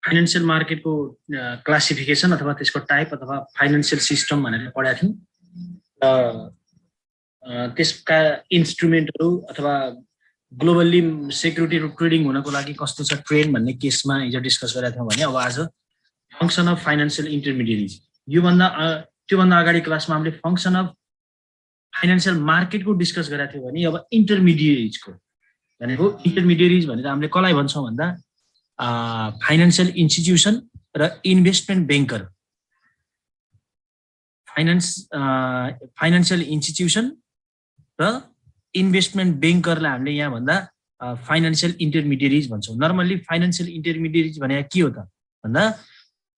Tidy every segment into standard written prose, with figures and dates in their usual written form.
Financial मार्केटको classification अथवा त्यसको type अथवा फाइनान्शियल सिस्टम भनेर पढाएको थियौँ। त्यसका इन्स्ट्रुमेन्टहरू अथवा ग्लोबल्ली सेक्युरिटी ट्रेडिङ हुनको लागि कस्तो छ ट्रेड भन्ने केसमा हिजो डिस्कस गरेका थियौँ भने अब आज फङ्सन अफ फाइनान्शियल इन्टरमिडिएरिज त्योभन्दा अगाडि क्लासमा हामीले फङ्सन अफ फाइनान्शियल मार्केटको डिस्कस गरेका थियौँ भने अब इन्टरमिडिएरिजको भनेको इन्टरमिडिएरिज भनेर हामीले कसलाई भन्छौँ भन्दा फाइनान्शियल इन्स्टिट्युसन र इन्भेस्टमेन्ट ब्याङ्कर फाइनान्शियल इन्स्टिट्युसन र इन्भेस्टमेन्ट ब्याङ्करलाई हामीले यहाँ भन्दा फाइनान्शियल इन्टरमिडिएरिज भन्छौँ। नर्मल्ली फाइनान्शियल इन्टरमिडिएरिज भने के हो त भन्दा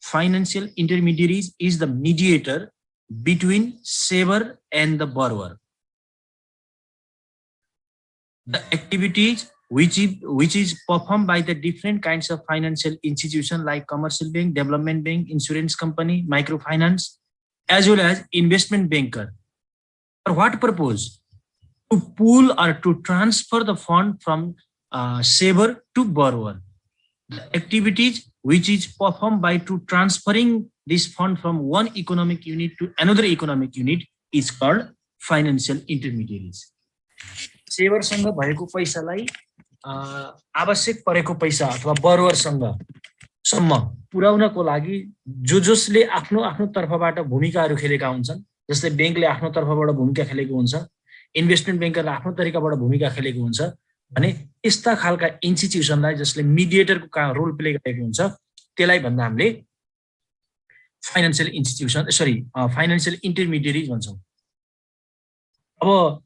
financial intermediaries is the mediator between saver and the borrower. The activities which is performed by the different kinds of financial institution like commercial bank, development bank, insurance company, microfinance, as well as investment banker. For what purpose? To pool or to transfer the fund from saver to borrower. The activities which is performed by to transferring this fund from one economic unit to another economic unit is called financial intermediaries. सेभरसँग भएको पैसालाई आवश्यक परेको पैसा अथवा बरोवरसँग सम्म पुर्याउनको लागि जसले आफ्नो आफ्नो तर्फबाट भूमिकाहरू खेलेका हुन्छन्, जसले ब्याङ्कले आफ्नो तर्फबाट भूमिका खेलेको हुन्छ, इन्भेस्टमेन्ट ब्याङ्करले आफ्नो तरिकाबाट भूमिका खेलेको हुन्छ भने यस्ता खालका इन्स्टिट्युसनलाई जसले मिडिएटरको रोल प्ले गरेको हुन्छ त्यसलाई भन्दा हामीले फाइनान्शियल इन्स्टिट्युसन फाइनान्शियल इन्टरमिडिएरिज भन्छौँ। अब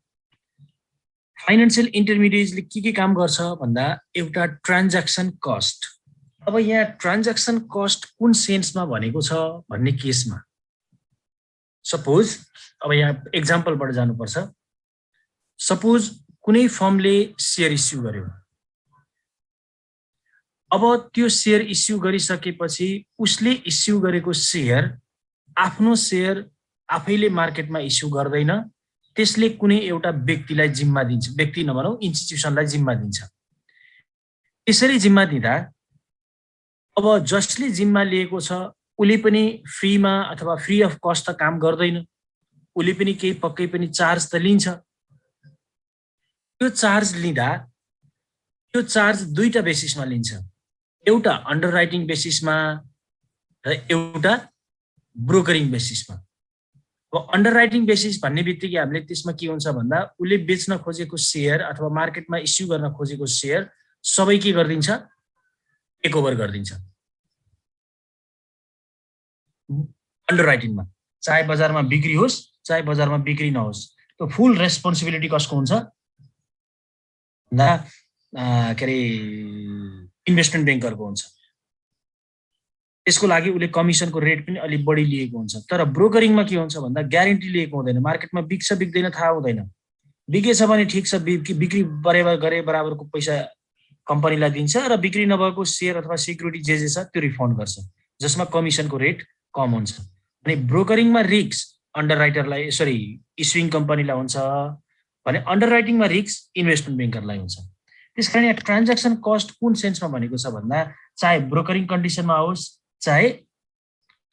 फाइनान्शियल इन्टरमिडिएटले के काम गर्छ भन्दा एउटा ट्रान्ज्याक्सन कस्ट। अब यहाँ ट्रान्ज्याक्सन कस्ट कुन सेन्समा भनेको छ भन्ने केसमा सपोज अब यहाँ एक्जाम्पलबाट जानुपर्छ। सपोज कुनै फर्मले सेयर इस्यु गर्यो। अब त्यो सेयर इस्यु गरिसकेपछि उसले इस्यु गरेको सेयर आफ्नो सेयर आफैले मार्केटमा इस्यु गर्दैन, त्यसले कुनै एउटा व्यक्तिलाई जिम्मा दिन्छ, व्यक्ति नभनौँ इन्स्टिट्युसनलाई जिम्मा दिन्छ। त्यसरी जिम्मा दिँदा अब जसले जिम्मा लिएको छ उसले पनि फ्रीमा अथवा फ्री अफ कस्ट त काम गर्दैन, उसले पनि केही पक्कै पनि चार्ज त लिन्छ। त्यो चार्ज लिँदा त्यो चार्ज दुईटा बेसिसमा लिन्छ, एउटा अन्डरराइटिङ बेसिसमा र एउटा ब्रोकरिङ बेसिसमा। अब अन्डरराइटिङ बेसिस भन्ने बित्तिकै हामीले त्यसमा के हुन्छ भन्दा उसले बेच्न खोजेको सेयर अथवा मार्केटमा इस्यु गर्न खोजेको सेयर सबै के गरिदिन्छ, टेक ओभर गरिदिन्छ अन्डरराइटिङमा। चाहे बजारमा बिक्री होस् चाहे बजारमा बिक्री नहोस्, त्यो फुल रेस्पोन्सिबिलिटी कसको हुन्छ भन्दा के अरे इन्भेस्टमेन्ट ब्याङ्करको हुन्छ। त्यसको लागि उसले कमिसनको रेट पनि अलिक बढी लिएको हुन्छ। तर ब्रोकरिङमा के हुन्छ भन्दा ग्यारेन्टी लिएको हुँदैन, मार्केटमा बिक्छ बिक्दैन थाहा हुँदैन, बिकेछ भने ठिक छ बिक्री गरे बराबरको पैसा कम्पनीलाई दिन्छ र बिक्री नभएको सेयर अथवा सिक्युरिटी जे छ त्यो रिफन्ड गर्छ, जसमा कमिसनको रेट कम हुन्छ। अनि ब्रोकरिङमा रिस्क अन्डरराइटरलाई इस्युइङ कम्पनीलाई हुन्छ भने अन्डरराइटिङमा रिस्क इन्भेस्टमेन्ट ब्याङ्करलाई हुन्छ। त्यसकारण यहाँ ट्रान्ज्याक्सन कस्ट कुन सेन्समा भनेको छ भन्दा चाहे ब्रोकरिङ कन्डिसनमा होस् चाहे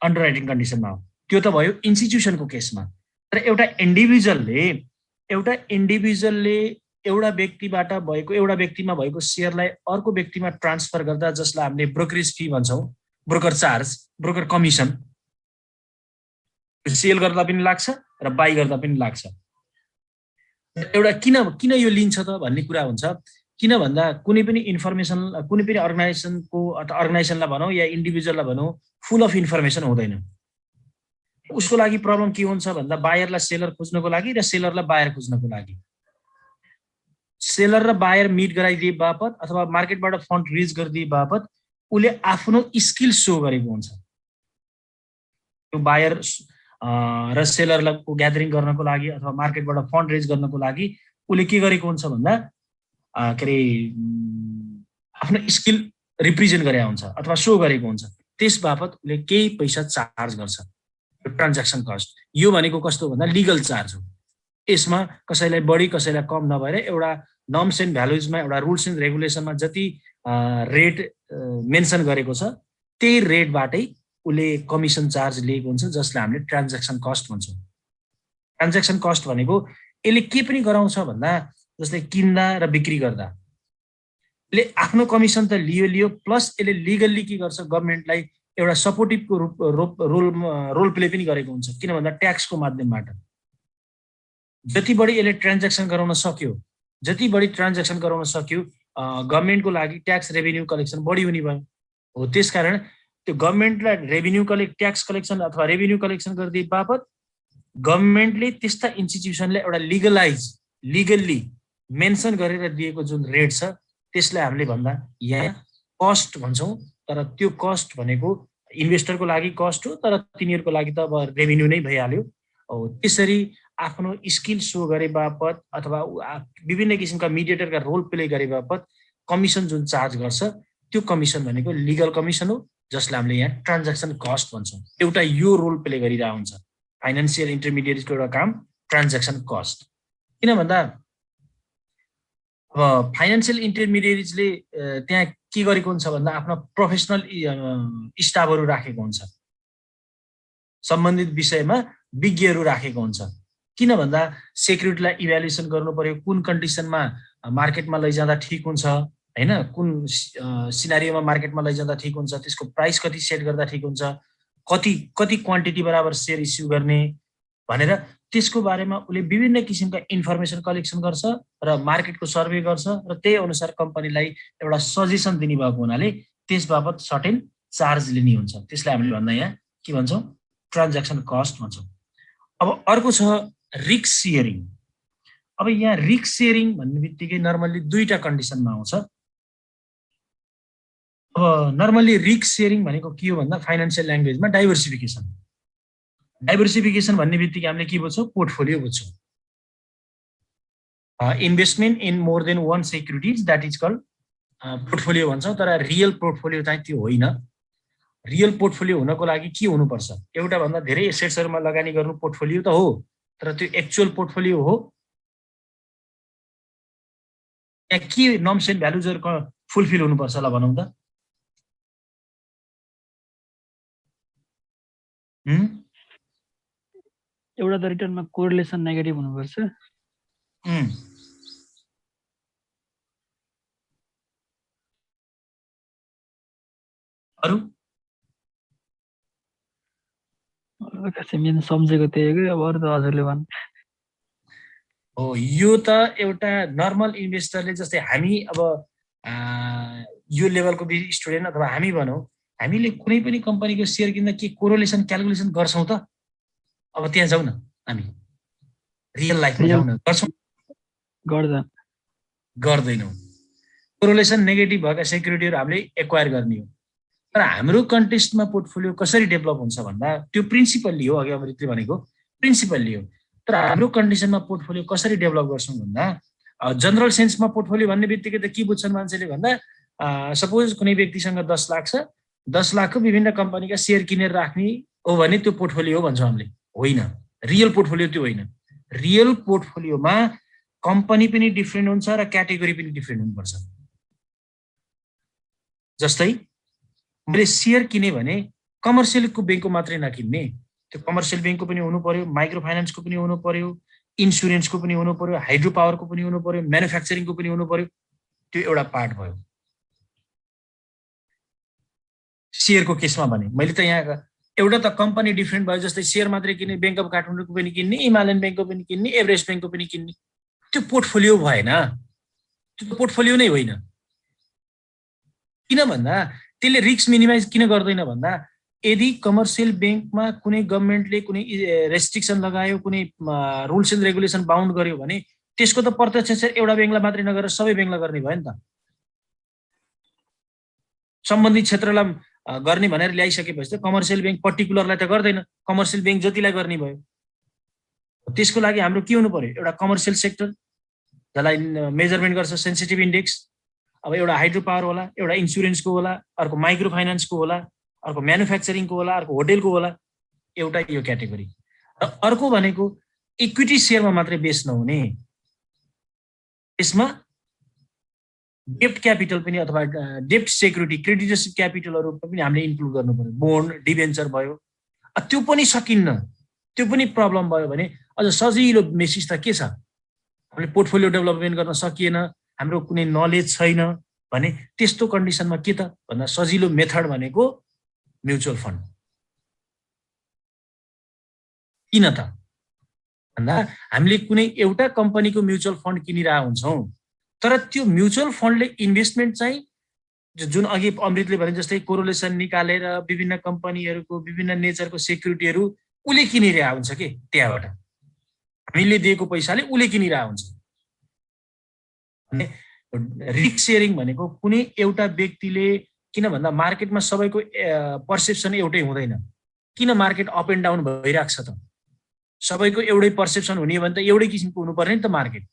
अन्डरराइटिङ कन्डिसनमा हो, त्यो त भयो इन्स्टिट्युसनको केसमा। तर एउटा इन्डिभिजुअलले एउटा व्यक्तिमा भएको सेयरलाई अर्को व्यक्तिमा ट्रान्सफर गर्दा जसलाई हामीले ब्रोकरेज फी भन्छौँ, broker charge, broker commission, sell गर्दा पनि लाग्छ र बाई गर्दा पनि लाग्छ। एउटा किन यो लिन्छ त भन्ने कुरा हुन्छ। किन भन्दा कुनै पनि इन्फर्मेसन कुनै पनि अर्गनाइजेसनलाई भनौँ या इन्डिभिजुअललाई भनौँ फुल अफ इन्फर्मेसन हुँदैन। उसको लागि प्रब्लम के हुन्छ भन्दा बायरलाई सेलर खोज्नको लागि र सेलरलाई बायर खोज्नको लागि, सेलर र बायर मिट गराइदिए बापत अथवा मार्केटबाट फन्ड रिज गरिदिए बापत उसले आफ्नो स्किल सो गरेको हुन्छ। त्यो बायर र सेलरलाई ग्यादरिङ गर्नको लागि अथवा मार्केटबाट फन्ड रेज गर्नको लागि उसले के गरेको हुन्छ भन्दा के अरे आफ्नो स्किल रिप्रेजेन्ट गरेको हुन्छ अथवा सो गरेको हुन्छ। त्यस बापत उसले केही पैसा चार्ज गर्छ, ट्रान्ज्याक्सन कस्ट। यो भनेको कस्तो भन्दा लिगल चार्ज हो। यसमा कसैलाई बढी कसैलाई कम नभएर एउटा नर्म्स एन्ड भ्यालुजमा एउटा रुल्स एन्ड रेगुलेसनमा जति रेट मेन्सन गरेको छ त्यही रेटबाटै उसले कमिसन चार्ज लिएको हुन्छ, जसलाई हामीले ट्रान्ज्याक्सन कस्ट भन्छौँ। ट्रान्ज्याक्सन कस्ट भनेको यसले के पनि गराउँछ भन्दा, जस्तै किन्दा र बिक्री गर्दा यसले आफ्नो कमिसन त लियो प्लस यसले लिगल्ली के गर्छ, गभर्मेन्टलाई एउटा सपोर्टिभको रोल प्ले पनि गरेको हुन्छ। किन भन्दा ट्याक्सको माध्यमबाट जति बढी यसले ट्रान्ज्याक्सन गराउन सक्यो, गभर्मेन्टको लागि ट्याक्स रेभेन्यू कलेक्सन बढी हुने भयो। हो त्यसकारण त्यो गभर्मेन्टलाई ट्याक्स कलेक्सन अथवा रेभेन्यू कलेक्सन गरिदिए बापत गभर्मेन्टले त्यस्ता इन्स्टिट्युसनले एउटा लिगल्ली मेन्सन गरेर दिएको जुन रेट छ त्यसलाई हामीले भन्दा यहाँ कस्ट भन्छौँ। तर त्यो कस्ट भनेको इन्भेस्टरको लागि कस्ट हो, तर तिनीहरूको लागि त अब रेभेन्यू नै भइहाल्यो। त्यसरी आफ्नो स्किल सो गरे बापत अथवा विभिन्न किसिमका मिडिएटरका रोल प्ले गरे बापत कमिसन जुन चार्ज गर्छ त्यो कमिसन भनेको लिगल कमिसन हो, जसलाई हामीले यहाँ ट्रान्ज्याक्सन कस्ट भन्छौँ। एउटा यो रोल प्ले गरिरहेको हुन्छ फाइनेन्सियल इन्टरमिडिएटको एउटा काम ट्रान्ज्याक्सन कस्ट। किन भन्दा अब फाइनेन्सियल इन्टरमिडिएट्सले त्यहाँ के गरेको हुन्छ भन्दा आफ्नो प्रोफेसनल स्टाफहरू राखेको हुन्छ, सम्बन्धित विषयमा विज्ञहरू राखेको हुन्छ। किन भन्दा सेक्युरिटीलाई इभ्यालुएसन गर्नु पर्यो, कुन कन्डिसनमा मार्केटमा लैजाँदा ठिक हुन्छ हैन, कुन सिनारियोमा मार्केटमा लैजाँदा ठिक हुन्छ, त्यसको प्राइस कति सेट गर्दा ठिक हुन्छ, कति क्वान्टिटी बराबर सेयर इस्यु गर्ने भनेर त्यसको बारेमा उसले विभिन्न किसिमका इन्फर्मेसन कलेक्सन गर्छ र मार्केटको सर्वे गर्छ र त्यही अनुसार कम्पनीलाई एउटा सजेसन दिने भएको हुनाले त्यस बाबत सर्टेन चार्ज लिने हुन्छ। त्यसलाई हामीले भन्दा यहाँ के भन्छौँ, ट्रान्ज्याक्सन कस्ट भन्छौँ। अब अर्को छ रिस्क सेयरिङ। अब यहाँ रिस्क सेयरिङ भन्ने बित्तिकै नर्मल्ली दुईटा कन्डिसनमा आउँछ। अब नर्मल्ली रिस्क सेयरिङ भनेको के हो भन्दा फाइनेन्सियल ल्याङ्ग्वेजमा डाइभर्सिफिकेसन भन्ने बित्तिकै हामीले के बुझ्छौँ, पोर्टफोलियो बुझ्छौँ। Investment in more than one securities that is called portfolio भन्छौँ। तर रियल पोर्टफोलियो चाहिँ त्यो होइन। रियल पोर्टफोलियो हुनको लागि के हुनुपर्छ, एउटा भन्दा धेरै एसेट्सहरूमा लगानी गर्नु पोर्टफोलियो त हो, तर त्यो एक्चुअल पोर्टफोलियो हो यहाँ के नर्म्स एन्ड भ्यालुजहरूको फुलफिल हुनुपर्छ ल भनौँ त। एउटा त रिटर्नमा कोरिलेसन नेगेटिभ हुनुपर्छ। अरु सम्झेको त्यही हो, अब अरू त हजुरले भन्नु। हो, यो त एउटा नर्मल इन्भेस्टरले, जस्तै हामी अब यो लेभलको स्टुडेन्ट अथवा हामी भनौँ, हामीले कुनै पनि कम्पनीको सेयर किन्दा के कोरिलेसन क्यालकुलेसन गर्छौँ त? अब त्यहाँ जाउँ न, हामी रियल लाइफमा जाउँ न, गर्छौँ? गर्दैनौँ। कोरिलेसन नेगेटिभ भएका सेक्युरिटीहरू हामीले एक्वायर गर्ने हो। तर हाम्रो कन्टेक्स्टमा पोर्टफोलियो कसरी डेभलप हुन्छ भन्दा त्यो प्रिन्सिपल्ली हो, अघि अमृतले भनेको प्रिन्सिपल्ली हो। तर हाम्रो कन्डिसनमा पोर्टफोलियो कसरी डेभलप गर्छौँ भन्दा जनरल सेन्समा पोर्टफोलियो भन्ने बित्तिकै त के बुझ्छन् मान्छेले भन्दा सपोज कुनै व्यक्तिसँग 10 लाख छ, 10 लाखको विभिन्न कम्पनीका सेयर किनेर राख्ने हो भने त्यो पोर्टफोलियो हो भन्छौँ हामीले। होइन, रियल पोर्टफोलियो त्यो होइन। रियल पोर्टफोलियोमा कम्पनी पनि डिफ्रेन्ट हुन्छ र क्याटेगोरी पनि डिफ्रेन्ट हुनुपर्छ। जस्तै मैले सेयर किने भने कमर्सियलको ब्याङ्कको मात्रै नकिन्ने, त्यो कमर्सियल ब्याङ्कको पनि हुनु पर्यो, माइक्रो फाइनेन्सको पनि हुनु पर्यो, इन्सुरेन्सको पनि हुनु पर्यो, हाइड्रो पावरको पनि हुनु पर्यो, म्यानुफ्याक्चरिङको पनि हुनु पर्यो। त्यो एउटा पार्ट भयो सेयरको केसमा। भने मैले त यहाँ एउटा त कम्पनी डिफ्रेन्ट भयो, जस्तै सेयर मात्रै किन्ने, ब्याङ्क अफ काठमाडौँको पनि किन्ने, हिमालयन ब्याङ्कको पनि किन्ने, एभरेस्ट ब्याङ्कको पनि किन्ने, त्यो पोर्टफोलियो भएन, त्यो पोर्टफोलियो नै होइन। किन भन्दा त्यसले रिस्क मिनिमाइज किन गर्दैन भन्दा यदि कमर्सियल ब्याङ्कमा कुनै गभर्मेन्टले कुनै रेस्ट्रिक्सन लगायो, कुनै रुल्स एन्ड रेगुलेसन बााउन्ड गर्यो भने त्यसको त प्रत्यक्ष एउटा ब्याङ्कलाई मात्रै नगरेर सबै ब्याङ्कलाई गर्ने भयो नि त। सम्बन्धित क्षेत्रलाई गर्ने भनेर ल्याइसकेपछि त कमर्सियल ब्याङ्क पर्टिकुलरलाई त गर्दैन, कमर्सियल ब्याङ्क जतिलाई गर्ने भयो। त्यसको लागि हाम्रो के हुनु पर्यो, एउटा कमर्सियल सेक्टर जसलाई मेजरमेन्ट गर्छ सेन्सिटिभ इन्डेक्स। अब एउटा हाइड्रो पावर होला, एउटा इन्सुरेन्सको होला, अर्को माइक्रो फाइनेन्सको होला, अर्को म्यानुफ्याक्चरिङको होला, अर्को होटेलको होला, एउटा यो क्याटेगोरी। र अर्को भनेको इक्विटी सेयरमा मात्रै बेस नहुने, यसमा डेप्ट क्यापिटल पनि अथवा डेप्ट सेक्युरिटी क्रेडिटर्स क्यापिटलहरू पनि हामीले इन्क्लुड गर्नु पर्यो, बोन्ड डिभेन्चर भयो। त्यो पनि सकिन्न, त्यो पनि प्रब्लम भयो भने अझ सजिलो मेसिज त के छ, हामीले पोर्टफोलियो डेभलपमेन्ट गर्न सकिएन, हाम्रो कुनै नलेज छैन भने त्यस्तो कन्डिसनमा के त भन्दा सजिलो मेथड भनेको म्युचुअल फन्ड। किन त भन्दा हामीले कुनै एउटा कम्पनीको म्युचुअल फन्ड किनिरहेको हुन्छौँ, तर त्यो म्युचुअल फन्डले इन्भेस्टमेन्ट चाहिँ जुन अघि अमृतले भने जस्तै कोरोलेसन निकालेर विभिन्न कम्पनीहरूको विभिन्न नेचरको सेक्युरिटीहरू उसले किनिरहेको हुन्छ के, त्यहाँबाट हामीले दिएको पैसाले उसले किनिरहेको हुन्छ। रिस्क सेयरिङ भनेको कुनै एउटा व्यक्तिले, किन भन्दा मार्केटमा सबैको पर्सेप्सन एउटै हुँदैन, किन मार्केट अप एन्ड डाउन भइरहेको छ त, सबैको एउटै पर्सेप्सन हुने भने त एउटै किसिमको हुनुपर्ने नि त मार्केट।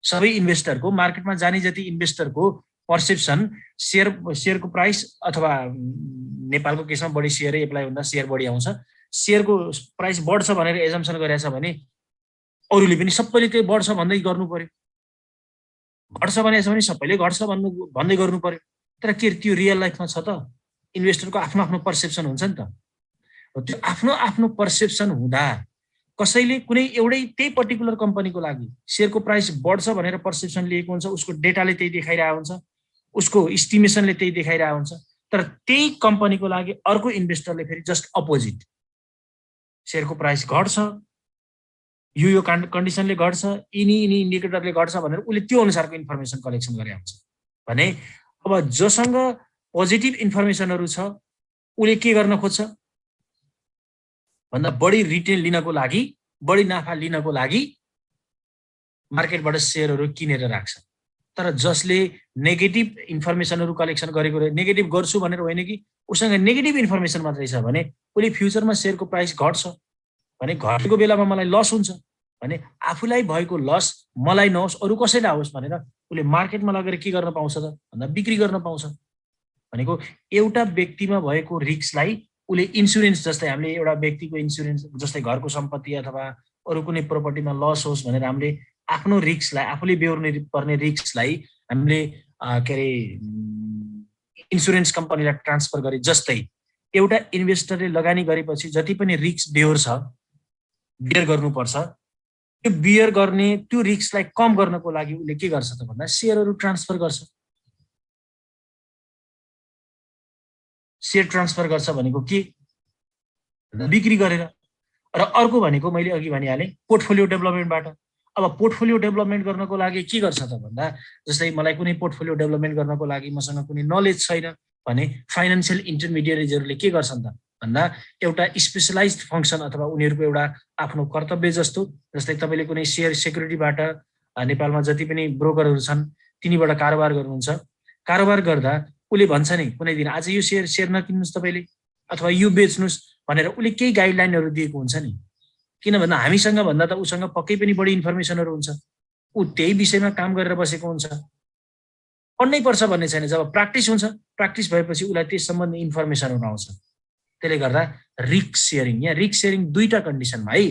सबै इन्भेस्टरको मार्केटमा जाने जति इन्भेस्टरको पर्सेप्सन सेयरको प्राइस अथवा नेपालको केसमा बढी सेयर एप्लाई हुँदा सेयर बढी आउँछ, सेयरको प्राइस बढ्छ भनेर एजम्सन गरेछ भने अरूले पनि सबैले त्यही बढ्छ भन्दै गर्नु पर्यो, घट्छ भनेछ भने सबैले घट्छ भन्दै गर्नु पर्यो। तर के त्यो रियल लाइफमा छ त? इन्भेस्टरको आफ्नो आफ्नो पर्सेप्सन हुन्छ नि त। त्यो आफ्नो आफ्नो पर्सेप्सन हुँदा कसैले कुनै एउटै त्यही पर्टिकुलर कम्पनीको लागि सेयरको प्राइस बढ्छ भनेर पर्सेप्सन लिएको हुन्छ, उसको डेटाले त्यही देखाइरहेको हुन्छ, उसको इस्टिमेसनले त्यही देखाइरहेको हुन्छ। तर त्यही कम्पनीको लागि अर्को इन्भेस्टरले फेरि जस्ट अपोजिट, सेयरको प्राइस घट्छ, यो कन्डिसनले घट्छ, यिनी इन्डिकेटरले घट्छ भनेर उसले त्यो अनुसारको इन्फर्मेसन कलेक्सन गरेको हुन्छ भने अब जोसँग पोजिटिभ इन्फर्मेसनहरू छ उसले के गर्न खोज्छ भन्दा बढी रिटेल लिनको लागि, बढी नाफा लिनको लागि मार्केटबाट सेयरहरू किनेर राख्छ। तर जसले नेगेटिभ इन्फर्मेसनहरू कलेक्सन गरेको, नेगेटिभ गर्छु भनेर होइन कि उसँग नेगेटिभ इन्फर्मेसन मात्रै छ भने उसले फ्युचरमा सेयरको प्राइस घट्छ भने घटेको बेलामा मलाई लस हुन्छ भने आफूलाई भएको लस मलाई नहोस्, अरू कसैलाई आओस् भनेर उसले मार्केटमा लगेर के गर्न पाउँछ त भन्दा बिक्री गर्न पाउँछ। भनेको एउटा व्यक्तिमा भएको रिस्कलाई उसले इन्सुरेन्स, जस्तै हामीले एउटा व्यक्तिको इन्सुरेन्स जस्तै घरको सम्पत्ति अथवा अरू कुनै प्रोपर्टीमा लस होस् भनेर हामीले आफ्नो रिस्कलाई, आफूले बेहोर्ने पर्ने रिस्कलाई हामीले के अरे इन्सुरेन्स कम्पनीलाई ट्रान्सफर गरे जस्तै एउटा इन्भेस्टरले लगानी गरेपछि जति पनि रिस्क बेहोर्छ, बियर गर्नुपर्छ, त्यो बियर गर्ने त्यो रिस्कलाई कम गर्नको लागि उसले के गर्छ त भन्दा सेयरहरू ट्रान्सफर गर्छ। सेयर ट्रान्सफर गर्छ भनेको के, बिक्री गरेर। र अर्को भनेको मैले अघि भनिहालेँ पोर्टफोलियो डेभलपमेन्टबाट। अब पोर्टफोलियो डेभलपमेन्ट गर्नको लागि के गर्छ त भन्दा जस्तै मलाई कुनै पोर्टफोलियो डेभलपमेन्ट गर्नको लागि मसँग कुनै नलेज छैन भने फाइनान्सियल इन्टरमिडिएटरिजहरूले के गर्छन् त भन्दा एउटा स्पेसलाइज्ड फङ्सन अथवा उनीहरूको एउटा आफ्नो कर्तव्य जस्तो, जस्तै तपाईँले कुनै सेयर सेक्युरिटीबाट नेपालमा जति पनि ब्रोकरहरू छन् तिनीबाट कारोबार गर्नुहुन्छ, कारोबार गर्दा उसले भन्छ नि कुनै दिन आज यो सेयर नकिन्नुहोस् तपाईँले अथवा यो बेच्नुहोस् भनेर उसले केही गाइडलाइनहरू दिएको हुन्छ नि। किन भन्दा हामीसँग भन्दा त उसँग पक्कै पनि बढी इन्फर्मेसनहरू हुन्छ, ऊ त्यही विषयमा काम गरेर बसेको हुन्छ, पढ्नै पर्छ भन्ने छैन। जब प्र्याक्टिस हुन्छ, प्र्याक्टिस भएपछि उसलाई त्यस सम्बन्धी इन्फर्मेसनहरू आउँछ। त्यसले गर्दा रिस्क सेयरिङ, यहाँ रिस्क सेयरिङ दुईटा कन्डिसनमा है,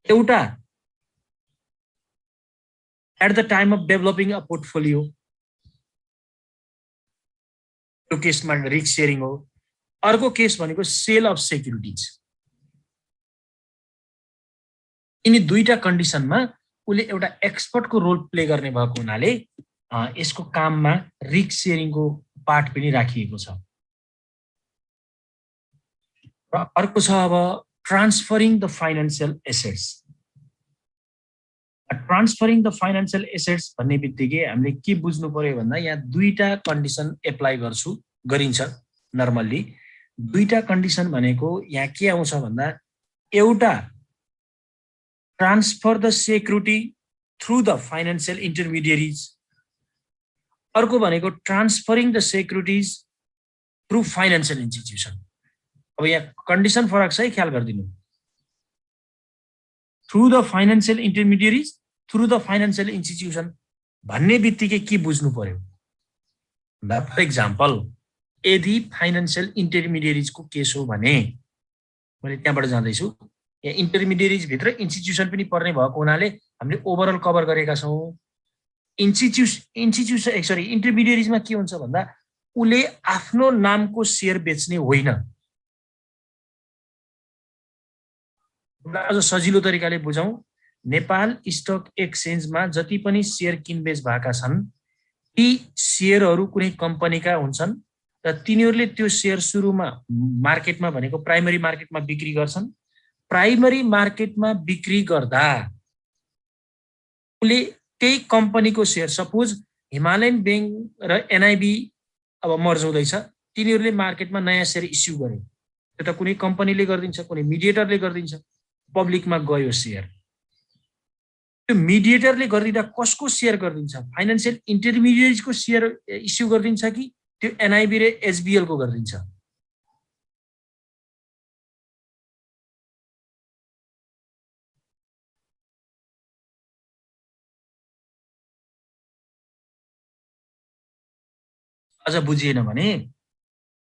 एउटा at the time of developing a portfolio, त्यो केसमा रिस्क सेयरिङ हो। अर्को केस भनेको सेल अफ सेक्युरिटिज। यिनी दुईटा कन्डिसनमा उसले एउटा एक्सपर्टको रोल प्ले गर्ने भएको हुनाले यसको काममा रिस्क सेयरिङको पार्ट पनि राखिएको छ। र अर्को छ अब transferring the financial assets. Transferring the financial assets भन्ने बित्तिकै हामीले के बुझ्नु पर्यो भन्दा यहाँ दुईटा कन्डिसन एप्लाई गरिन्छ नर्मल्ली। दुईटा कन्डिसन भनेको यहाँ के आउँछ भन्दा एउटा transfer the security through the financial intermediaries, अर्को भनेको transferring the securities through financial institution. अब यहाँ कन्डिसन फरक छ है, ख्याल गरिदिनु। Through the financial intermediaries, through the financial institution भन्ने बित्तिकै के बुझ्नु पर्यो। फर इक्जाम्पल यदि फाइनान्सियल इन्टरमिडिएरिजको केस हो भने मैले त्यहाँबाट जाँदैछु, यहाँ इन्टरमिडिएरिज भित्र इन्स्टिट्युसन पनि पर्ने भएको हुनाले हामीले ओभरअल कभर गरेका छौँ। इन्टरमिडियरिजमा के हुन्छ भन्दा उसले आफ्नो नामको सेयर बेच्ने होइन। अझ सजिलो तरिकाले बुझौँ, नेपाल स्टक एक्सचेन्जमा जति पनि सेयर किनबेच भएका छन् ती सेयरहरू कुनै कम्पनीका हुन्छन् र तिनीहरूले त्यो सेयर सुरुमा मार्केटमा भनेको प्राइमरी मार्केटमा बिक्री गर्छन्। प्राइमरी मार्केटमा बिक्री गर्दा उसले त्यही कम्पनीको सेयर, सपोज हिमालयन बैंक र एनआइबी अब मर्ज हुँदैछ, तिनीहरूले मार्केटमा नयाँ सेयर इस्यु गरे, त्यो त कुनै कम्पनीले गरिदिन्छ, कुनै मिडिएटरले गरिदिन्छ, पब्लिकमा गयो सेयर। त्यो मिडिएटरले गरिदिँदा कसको सेयर गरिदिन्छ? फाइनान्सियल इन्टरमिडिएटको सेयर इस्यु गरिदिन्छ कि त्यो एनआइबी र एचबिएल को गरिदिन्छ? अझ बुझिएन भने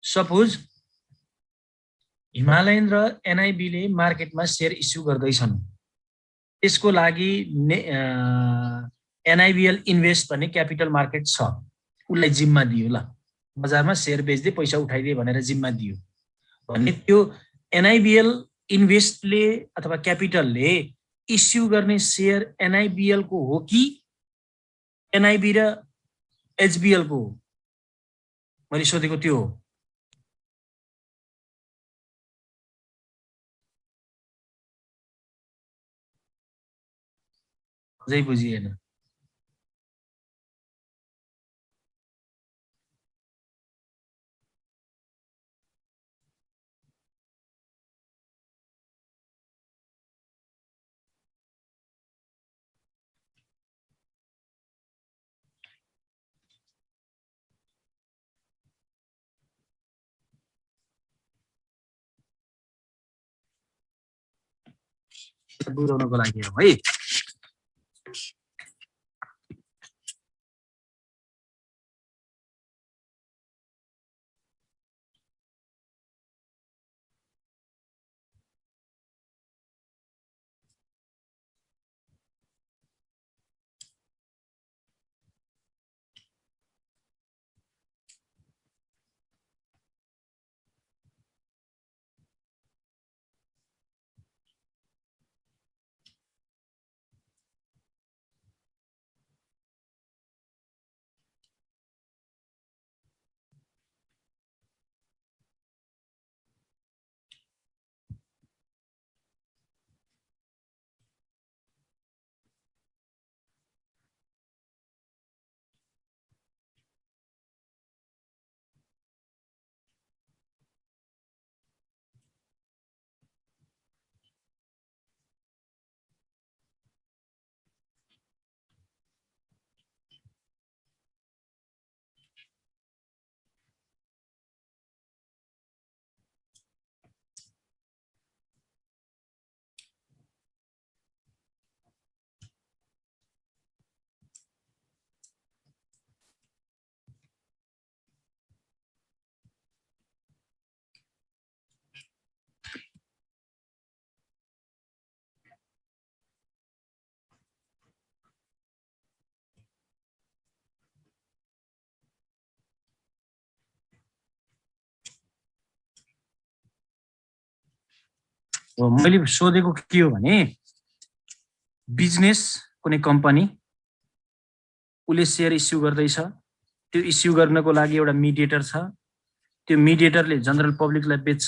सपोज हिमालयन र एनआइबीले मार्केटमा सेयर इस्यु गर्दैछन्, त्यसको लागि एनआइबिएल इन्भेस्ट भन्ने क्यापिटल मार्केट छ, उसलाई जिम्मा दियो, ल बजारमा सेयर बेच्दै पैसा उठाइदिए भनेर जिम्मा दियो भने त्यो एनआइबिएल इन्भेस्टले अथवा क्यापिटलले इस्यु गर्ने सेयर एनआइबिएल को हो कि एनआइबी र एचबिएल को हो? मैले सोधेको त्यो हो। अझै बुझिएन? बुझाउनको लागि हो है। मैले सोधेको के हो भने बिजनेस कुनै कम्पनी उसले सेयर इस्यु गर्दैछ, त्यो इस्यु गर्नको लागि एउटा मिडिएटर छ, त्यो मिडिएटरले जनरल पब्लिकलाई बेच्छ,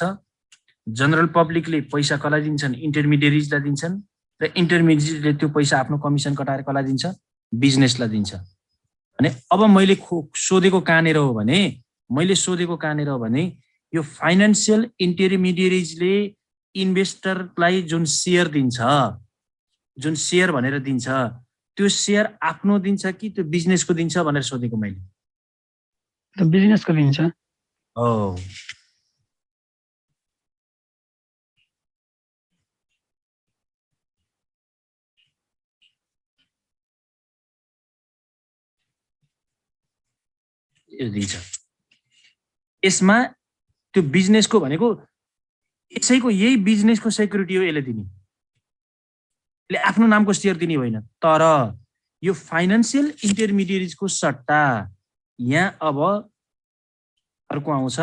जनरल पब्लिकले पैसा कसलाई दिन्छन्? इन्टरमिडिएरिजलाई दिन्छन् र इन्टरमिडिएटले त्यो पैसा आफ्नो कमिसन कटाएर कसलाई दिन्छ? बिजनेसलाई दिन्छ। भने अब मैले सोधेको कहाँनिर हो भने, मैले सोधेको कहाँनिर हो भने यो फाइनान्सियल इन्टरमिडिएरिजले इन्भेस्टरलाई जुन सेयर दिन्छ, जुन सेयर भनेर दिन्छ, त्यो सेयर आफ्नो दिन्छ कि त्यो बिजनेसको दिन्छ भनेर सोधेको मैले। त बिजनेसको दिन्छ। हो। दिन्छ। यसमा त्यो बिजनेसको भनेको यसैको यही बिजनेसको सेक्युरिटी हो, यसले दिने, यसले आफ्नो नामको सेयर दिने होइन। तर यो फाइनान्शियल इन्टरमिडिएट्सको सट्टा यहाँ अब अर्को आउँछ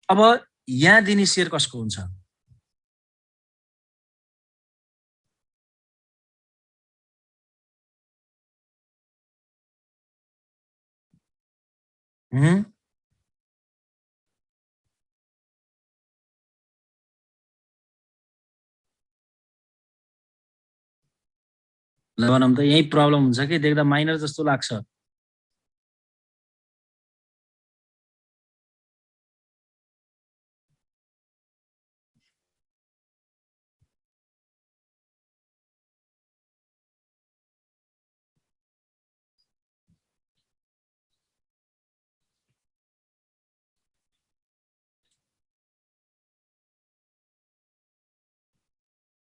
अब यहाँ दिने शेयर कसको हुन्छ ल भनौँ त यही प्रब्लम हुन्छ कि देख्दा माइनर जस्तो लाग्छ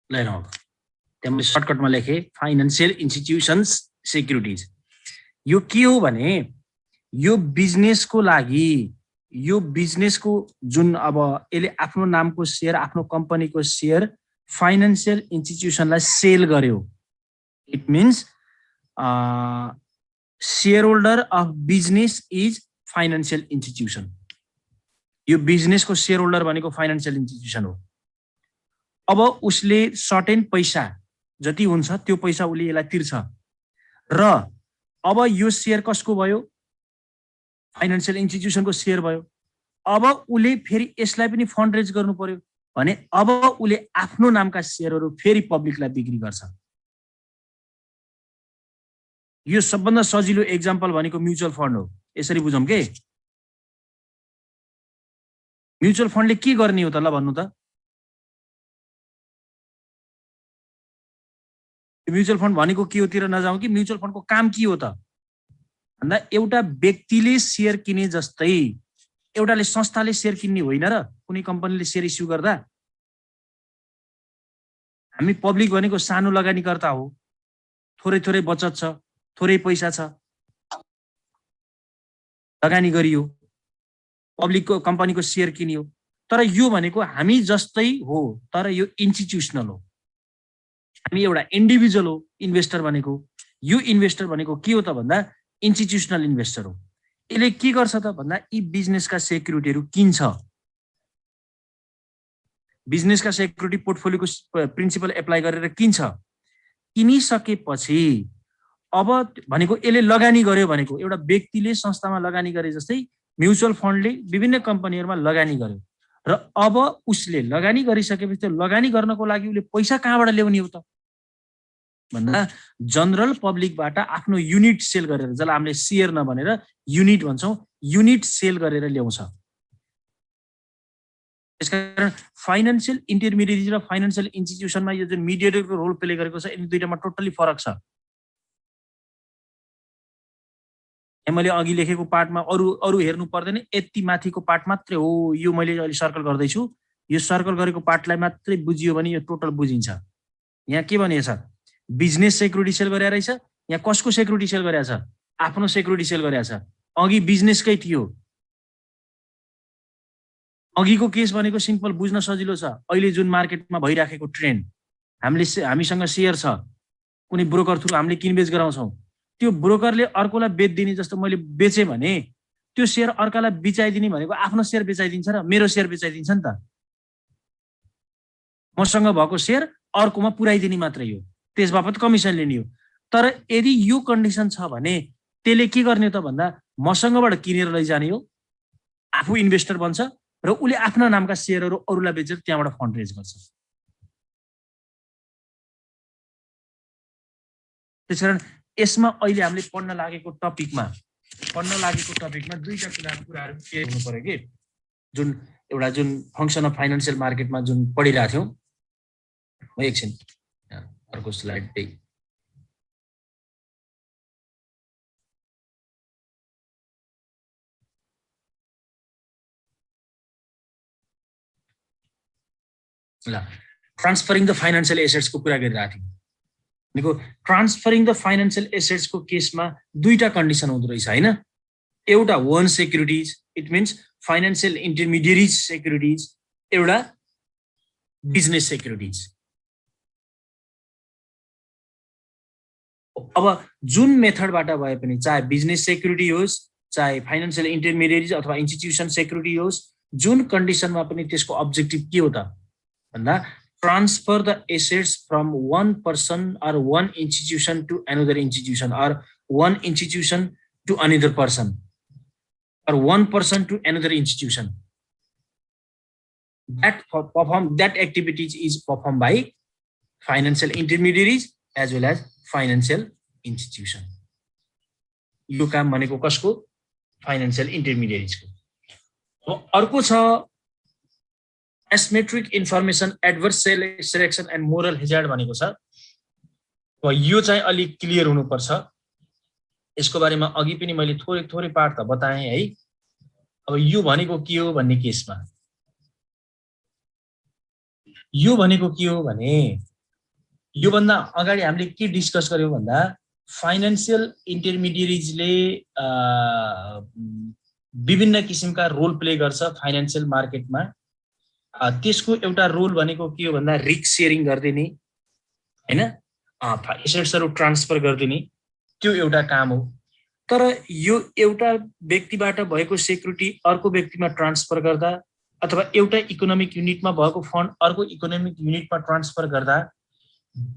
ल हेरौँ अब त्यहाँ मैले सर्टकटमा लेखेँ फाइनान्शियल इन्स्टिट्युसन्स सेक्युरिटिज यो के हो भने यो बिजनेसको लागि यो बिजनेसको जुन अब यसले आफ्नो नामको सेयर आफ्नो कम्पनीको सेयर फाइनान्शियल इन्स्टिट्युसनलाई सेल गर्यो it means share holder of business is financial institution यो बिजनेसको शेयर होल्डर भनेको फाइनान्शियल इन्स्टिट्युसन हो अब उसले सर्टेन पैसा जति हुन्छ त्यो पैसा उसले यसलाई तिर्छ र अब यो शेयर कसको भयो फाइनान्शियल इन्स्टिट्युसनको शेयर भयो अब उसले फेरि यसलाई पनि फन्ड रेज गर्नु पर्यो भने अब उसले आफ्नो नामका शेयरहरू फेरि पब्लिकलाई बिक्री गर्छ यो सबभन्दा सजिलो एक्जाम्पल भनेको म्युचुअल फन्ड हो यसरी बुझौँ के म्युचुअल फन्डले के गर्ने हो त ल भन्नु त म्युचुअल फन्ड भनेको के होतिर नजाउँ कि म्युचुअल फन्डको काम के हो त भन्दा एउटा व्यक्तिले शेयर किने जस्तै एउटाले संस्थाले शेयर किन्ने होइन र कुनै कम्पनीले शेयर इस्यु गर्दा हामी पब्लिक भनेको सानो लगानीकर्ता हो थोरै थोरै बचत छ थोरै पैसा छ लगानी गरियो पब्लिकको कम्पनीको शेयर किनियो तर यो भनेको हामी जस्तै हो तर यो इन्स्टिट्युसनल हो हामी एउटा इन्डिभिजुअल हो इन्भेस्टर भनेको यो इन्भेस्टर भनेको के हो त भन्दा इन्स्टिट्युसनल इन्भेस्टर हो यसले के गर्छ त भन्दा यी बिजनेसका सेक्युरिटीहरू किन्छ बिजनेसका सेक्युरिटी पोर्टफोलियोको प्रिन्सिपल एप्लाई गरेर किन्छ किनिसकेपछि अब भनेको यसले लगानी गर्यो भनेको एउटा व्यक्तिले संस्थामा लगानी गरे जस्तै म्युचुअल फन्डले विभिन्न कम्पनीहरूमा लगानी गर्यो र अब उसले लगानी गरिसकेपछि त्यो लगानी गर्नको लागि उसले पैसा कहाँबाट ल्याउने हो त भन्दा जनरल पब्लिकबाट आफ्नो युनिट सेल गरेर जसलाई हामीले शेयर नभनेर युनिट भन्छौँ युनिट सेल गरेर ल्याउँछ त्यसकारण फाइनान्शियल इन्टरमिडिएट र फाइनान्शियल इन्स्टिट्युसनमा यो जुन मिडिएटरको रोल प्ले गरेको छ यिनी दुईटामा टोटली फरक छ मैले अघि लेखेको पार्टमा अरू हेर्नु पर्दैन यति माथिको पार्ट मात्रै हो यो मैले अहिले सर्कल गर्दैछु यो सर्कल गरेको पार्टलाई मात्रै बुझियो भने यो टोटल बुझिन्छ यहाँ के भनेको छ बिजनेस सेक्युरिटी सेल गरेर रहेछ यहाँ कसको सेक्युरिटी सेल गरेको छ आफ्नो सेक्युरिटी सेल गरेको छ अघि बिजनेसकै थियो अघिको केस भनेको सिम्पल बुझ्न सजिलो छ अहिले जुन मार्केटमा भइराखेको ट्रेन्ड हामीसँग शेयर छ कुनै ब्रोकर थ्रु हामीले किनबेच गराउँछौँ त्यो ब्रोकरले अर्कोलाई बेचिदिने जस्तो मैले बेचेँ भने त्यो शेयर अर्कालाई बेचाइदिने भनेको आफ्नो शेयर बेचाइदिन्छ र मेरो शेयर बेचाइदिन्छ नि त मसँग भएको शेयर अर्कोमा पुर्याइदिने मात्रै हो त्यसबापत कमिसन लिने हो तर यदि यो कन्डिसन छ भने त्यसले के गर्ने त भन्दा मसँगबाट किनेर लैजाने हो आफू इन्भेस्टर बन्छ र उसले आफ्ना नामका शेयरहरू अरूलाई बेचेर त्यहाँबाट फन्ड रेज गर्छ त्यसकारण यसमा अहिले हामीले पढ्न लागेको टपिकमा दुईटा कुराहरू के हुनु पर्यो कि जुन फङ्सन अफ फाइनान्शियल मार्केटमा जुन पढिरहेको थियौँ म एकछिन अर्को स्लाइड ल ट्रान्सफरिङ द फाइनान्शियल एसेट्सको कुरा गरिरहेको थियौँ भनेको ट्रान्सफरिङ द फाइनान्शियल एसेट्स को केसमा दुईटा कन्डिसन हुँदो रहेछ हैन। एउटा one securities, it means financial intermediaries securities, एउटा बिजनेस सेक्युरिटीज। अब जुन मेथडबाट भए पनि, चाहे बिजनेस सेक्युरिटी होस्, चाहे फाइनान्शियल इन्टरमिडिएरिज अथवा इन्स्टिट्युसन सेक्युरिटी होस्, जुन कन्डिसनमा पनि त्यसको अब्जेक्टिभ के हो त भन्दा transfer the assets from one person or one institution to another institution, or one institution to another person, or one person to another institution. That activities is performed by financial intermediaries as well as financial institution. यो काम भनेको कसको? Financial इन्टरमिडिएरिज को। अर्को छ asymmetric information, adverse selection and moral hazard भनेको छ। यो चाहिँ अलिक क्लियर हुनुपर्छ। यसको बारेमा अघि पनि मैले थोरै पार्ट त बताएँ है। अब यो भनेको के हो भन्ने केसमा, यो भनेको के हो भने, यो भन्दा अगाडि हामीले के डिस्कस गर्यौं भन्दा फाइनान्शियल इन्टरमिडिएरिजले विभिन्न किसिमका रोल प्ले गर्छ फाइनान्शियल मार्केटमा। त्यसको एउटा रोल भनेको के हो भन्दा रिस्क सेयरिङ गरिदिने हैन, एसेट्सहरु ट्रान्सफर गरिदिने, त्यो एउटा काम हो। तर यो एउटा व्यक्तिबाट भएको सेक्युरिटी अर्को व्यक्तिमा ट्रान्सफर गर्दा, अथवा एउटा इकोनोमिक युनिटमा भएको फन्ड अर्को इकोनोमिक युनिटमा ट्रान्सफर गर्दा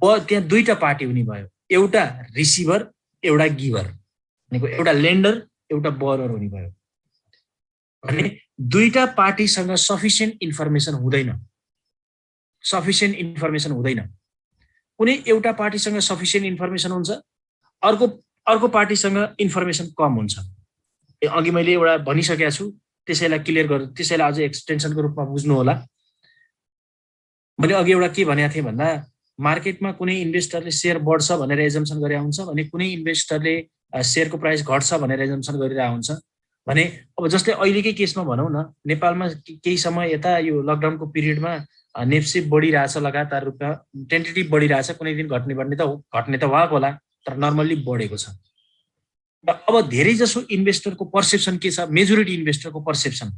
त्यहाँ दुईटा पार्टी हुने भयो, एउटा रिसिभर एउटा गिभर, भनेको एउटा लेन्डर एउटा बोरोर हुने भयो। भने दुईटा पार्टीसँग सफिसिएन्ट इन्फर्मेसन हुँदैन, सफिसिएन्ट इन्फर्मेसन हुँदैन। कुनै एउटा पार्टीसँग सफिसिएन्ट इन्फर्मेसन हुन्छ, अर्को पार्टीसँग इन्फर्मेसन कम हुन्छ। अघि मैले एउटा भनिसकेको छु, त्यसैलाई क्लियर गर, त्यसैलाई अझै एक्सटेन्सनको रूपमा बुझ्नु होला। मैले अघि एउटा के भनेको थिएँ भन्दा मार्केटमा कुनै इन्भेस्टरले शेयर बढ्छ भनेर एजम्पसन गरेर हुन्छ भने कुनै इन्भेस्टरले शेयरको प्राइस घट्छ भनेर एजम्पसन गरिरहेको हुन्छ। भने अब जस्तै अहिलेकै केसमा भनौँ न, नेपालमा केही समय यता यो लकडाउनको पिरियडमा नेप्से बढिरहेछ, लगातार रूपमा टेन्टेटिभ बढिरहेछ। कुनै दिन घट्ने त भएको होला, तर नर्मल्ली बढेको छ। अब धेरै जसो इन्भेस्टरको पर्सेप्सन के छ, मेजोरिटी इन्भेस्टरको पर्सेप्सन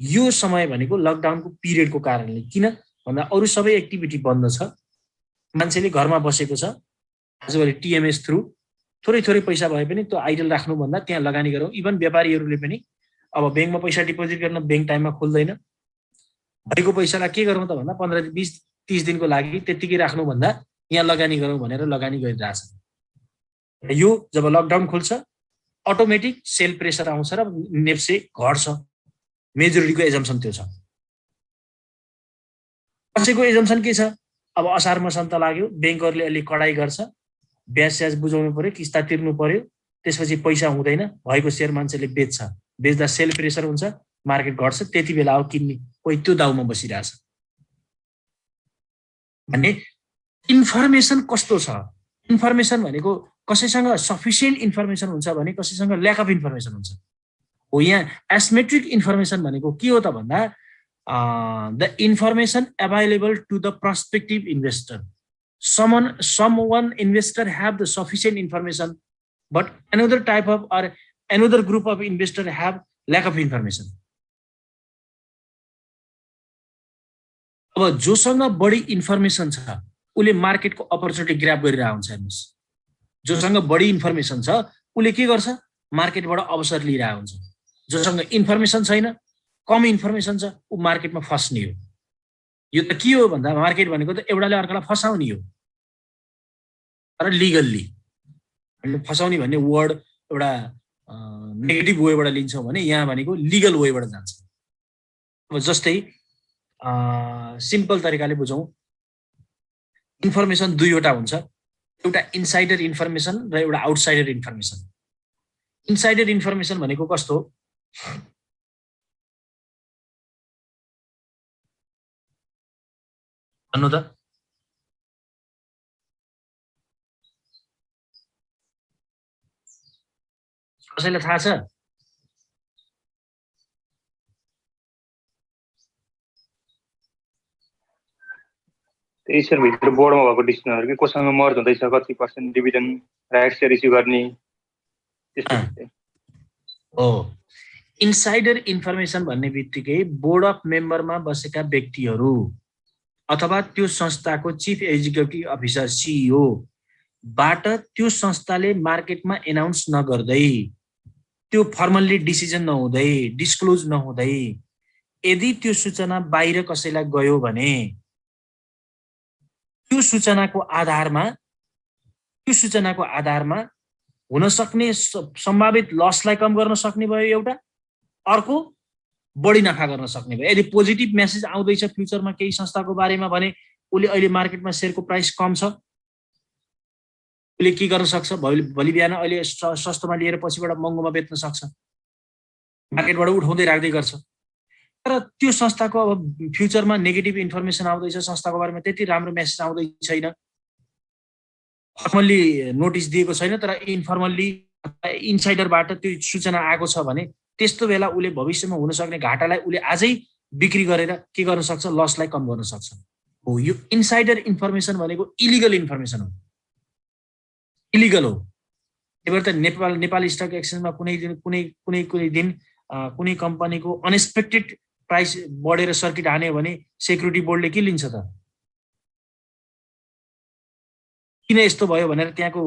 यो समय भनेको लकडाउनको पिरियडको कारणले, किन भन्दा अरू सबै एक्टिभिटी बन्द छ, मान्छेले घरमा बसेको छ, आजभोलि टिएमएस थ्रु थोरै पैसा भए पनि त्यो आइडल राख्नु भन्दा त्यहाँ लगानी गरौँ। इभन व्यापारीहरूले पनि अब बैंकमा पैसा डिपोजिट गर्न बैंक टाइममा खुल्दैन, भएको पैसालाई के गरौँ त भन्दा 15, 20, 30 दिनको लागि त्यतिकै राख्नु भन्दा यहाँ लगानी गरौँ भनेर लगानी गरिरहेछ। यो जब लकडाउन खुल्छ अटोमेटिक सेल प्रेसर आउँछ र नेप्से घट्छ। मेजोरिटीको एजम्पसन त्यो छ। कसैको एजम्पसन के छ, अब असार मसान्त लाग्यो, बैंकहरूले अलि कडाई गर्छ, ब्याज स्याज बुझाउनु पर्यो, किस्ता तिर्नु पर्यो, त्यसपछि पैसा हुँदैन, भएको शेयर मान्छेले बेच्छ, बेच्दा सेल प्रेसर हुन्छ, मार्केट घट्छ, त्यति बेला हो किन्ने, कोही त्यो दाउमा बसिरहेछ। भन्ने इन्फर्मेसन कस्तो छ, इन्फर्मेसन भनेको कसैसँग सफिसिएन्ट इन्फर्मेसन हुन्छ भने कसैसँग ल्याक अफ इन्फर्मेसन हुन्छ। हो यहाँ एसिमेट्रिक इन्फर्मेसन भनेको के हो त भन्दा the information available to the prospective investor. Someone investor have the sufficient information, but another type of or another group of investor have lack of information. अब जोसँग बढी इन्फर्मेसन छ उले मार्केटको अपर्च्युनिटी ग्र्याब गरिरहेको हुन्छ। हेर्नुस्, जोसँग बढी इन्फर्मेसन छ उले के गर्छ, मार्केटबाट अवसर लिइरहेको हुन्छ। जोसँग इन्फर्मेसन छैन, कम इन्फर्मेसन छ, उ मार्केटमा फस्ने हो। यो त के हो भन्दा मार्केट भनेको त एउटाले अर्कालाई फसाउने हो, तर लिगल्ली। फसाउने भन्ने वर्ड एउटा नेगेटिभ वेबाट लिन्छौँ भने यहाँ भनेको लिगल वेबाट जान्छ। अब जस्तै सिम्पल तरिकाले बुझौँ, इन्फर्मेसन दुईवटा हुन्छ, एउटा इनसाइडर इन्फर्मेसन र एउटा आउटसाइडर इन्फर्मेसन। इनसाइडर इन्फर्मेसन भनेको कस्तो, भन्नु त? कसैलाई थाहा छ? त्यो स्टोर भित्र बोर्डमा भएको डिसिजनहरु के कोसँग मर्ज हुँदैछ, कति percent dividend right share issue गर्ने त्यस्तो हो। इनसाइडर इन्फर्मेसन भन्ने बित्तिकै बोर्ड अफ मेम्बरमा बसेका व्यक्तिहरू अथवा त्यो संस्थाको चिफ एक्जिक्युटिभ अफिसर सिइओ बाट त्यो संस्थाले मार्केटमा एनाउन्स नगर्दै, त्यो फर्मल्ली डिसिजन नहुँदै, डिस्क्लोज नहुँदै यदि त्यो सूचना बाहिर कसैलाई गयो भने त्यो सूचनाको आधारमा हुन सक्ने सम्भावित लसलाई कम गर्न सक्ने भयो एउटा, अर्को बढी नाफा गर्न सक्ने भयो। यदि पोजिटिभ मेसेज आउँदैछ फ्युचरमा केही संस्थाको बारेमा भने उले अहिले मार्केटमा शेयरको प्राइस कम छ, उले के गर्न सक्छ, भोलि बिहान अहिले सस्तोमा लिएर पछिबाट महँगोमा बेच्न सक्छ, मार्केटबाट उठाउँदै राख्दै गर्छ। तर त्यो संस्थाको अब फ्युचरमा नेगेटिभ इन्फर्मेसन आउँदैछ, संस्थाको बारेमा त्यति राम्रो मेसेज आउँदै छैन, फर्मल्ली नोटिस दिएको छैन, तर इन्फर्मल्ली इनसाइडरबाट त्यो सूचना आएको छ भने त्यस्तो बेला उले भविष्यमा हुन सक्ने घाटालाई उले आजै बिक्री गरेर के गर्न सक्छ, लसलाई कम गर्न सक्छ। हो, यो इनसाइडर इन्फर्मेसन भनेको इलिगल इन्फर्मेसन हो, इलिगल हो। त्यही भएर त नेपाल स्टक एक्सचेन्जमा कुनै दिन कुनै कम्पनीको अनएक्सपेक्टेड प्राइस बढेर सर्किट हान्यो भने सेक्युरिटी बोर्डले के लिन्छ त, किन यस्तो भयो भनेर त्यहाँको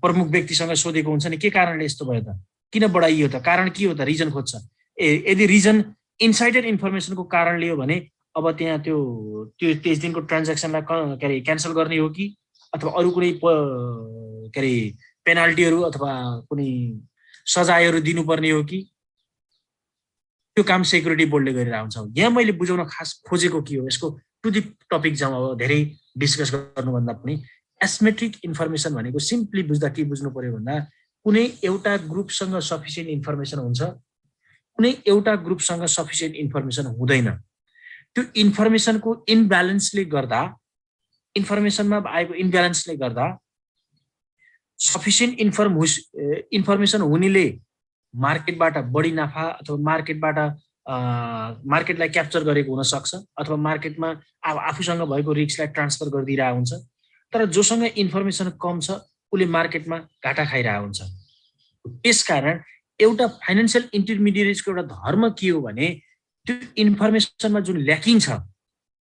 प्रमुख व्यक्तिसँग सोधेको हुन्छ नि, के कारणले यस्तो भयो त, किन बढाइयो त, कारण के हो त, रिजन खोज्छ। यदि रिजन इनसाइडर इन्फर्मेसनको कारणले हो भने अब त्यहाँ त्यो त्यस दिनको ट्रान्ज्याक्सनलाई के अरे क्यान्सल गर्ने हो कि अथवा अरू कुनै के अरे पेनाल्टीहरू अथवा कुनै सजायहरू दिनुपर्ने हो कि, त्यो काम सेक्युरिटी बोर्डले गरेर आउँछ। यहाँ मैले बुझाउन खास खोजेको के हो, यसको टु दि टपिक जाउँ, अब धेरै डिस्कस गर्नुभन्दा पनि एसिमेट्रिक इन्फर्मेसन भनेको सिम्पली बुझ्दा के बुझ्नु पर्यो भन्दा कुनै एउटा ग्रुपसँग सफिसिएन्ट इन्फर्मेसन हुन्छ, कुनै एउटा ग्रुपसँग सफिसिएन्ट इन्फर्मेसन हुँदैन। त्यो इन्फर्मेसनको इम्ब्यालेन्सले गर्दा, इन्फर्मेसनमा आएको इम्ब्यालेन्सले गर्दा सफिसिएन्ट इन्फर्मेसन हुनेले मार्केटबाट बढी नाफा अथवा मार्केटलाई क्याप्चर गरेको हुन सक्छ अथवा मार्केटमा आफूसँग भएको रिस्कलाई ट्रान्सफर गरिदिरहेको हुन्छ। तर जोसँग इन्फर्मेसन कम छ उले मार्केटमा घाटा खाइरहेको हुन्छ। त्यसकारण एउटा फाइनान्शियल इन्टरमिडिएट्सको एउटा धर्म के हो भने त्यो इन्फर्मेसनमा जुन ल्याकिङ छ